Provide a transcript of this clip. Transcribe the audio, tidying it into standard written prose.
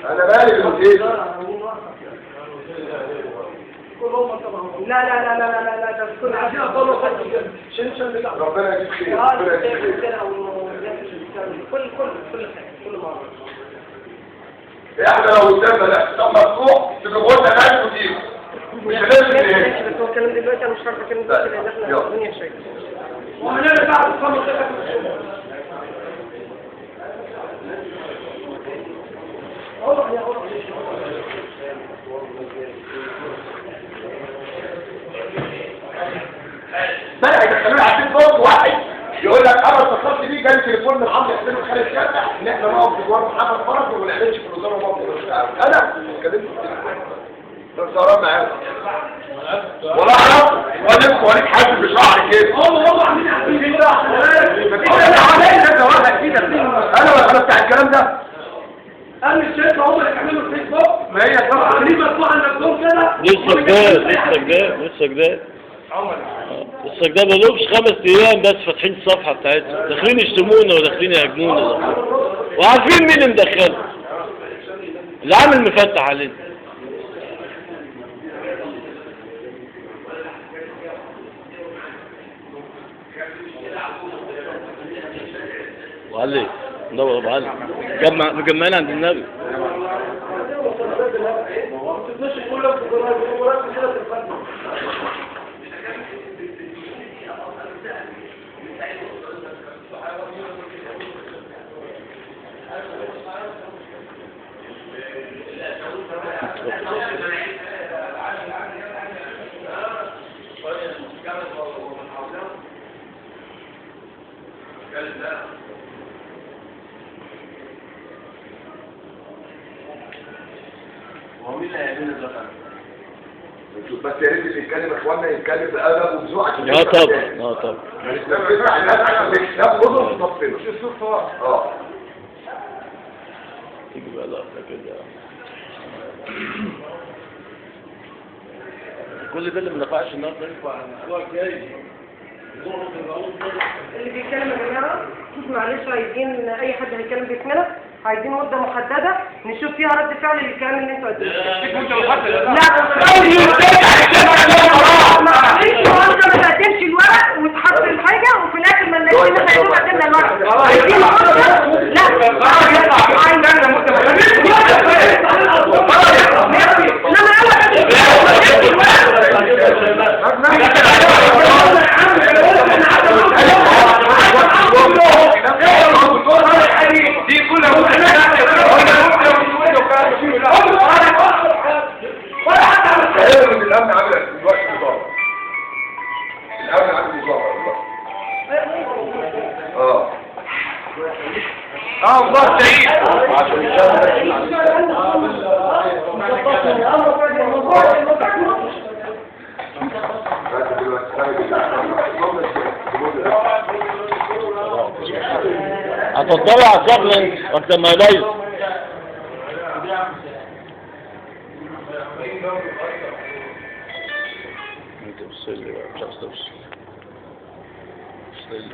انا مالي بالمدير. لا لا لا لا لا لا ده كل عايزين اطلعوا ربنا يجيب خير. ربنا يجيب خير. كل مره احنا لو قدامنا الاحتساب مفتوح تجيبوا لنا ناس كتير مش هنمشي بس هو الكلام دلوقتي انا مش عارفه الكلام دلوقتي لان احنا الدنيا شايفه وهنرجع بعد الصمت كده. بقى يدخلونا عشان صوت واحد يقول لك انا اتصلت بيه جالي تليفون من عمرو حسين وخالد شافع ان احنا نقف في جوار محمد فرج وما نعملش في الوزاره ونقف في الوزاره. انا كلمت التليفون صار معايا ولا اعرف ولا وريك حد بشعر كده. والله عاملين عارفين كده. انا بتاع الكلام ده. قال الشركه هم اللي كملوا الفيسبوك. ما هي طبعا عاملين مفتوح عندك دول كده. لسه جداد ما لهمش 5 ايام بس فاتحين الصفحه بتاعتهم، داخلين يشتمونا وداخلين يهاجمونا وعارفين مين اللي مدخلنا، اللي عامل مفتح علينا. وعلي ندور ابو علي مجمعين عند النبي. هو مين اللي هيعمل الزفر؟ بس يا ريت اللي يتكلم اخواننا يتكلم بادب وبذوق عشان طبعا الاسلام بيفتح الناس عشان الاسلام خدهم في صفنا. مش الصفه. تيجي بقى لقطه كده. كل ده اللي ما نفعش النهارده ينفع الاسبوع الجاي. اللي بيتكلم يا جماعه معلش عايزين اي حد هيتكلم باسمنا عايزين مده محدده نشوف فيها رد فعل للكلام اللي انتوا قلتوه. انتوا ما تقدمش الورق وتحط الحاجه وفي الاخر ما نلاقيش ان احنا قدمنا الورق. عايزين الامن عامل دلوقتي وزاره. الامن عامل وزاره الله سعيد عشان هتطلع على الشغل وقت ما يبيض. انت بص لي بقى مش عايز تبص.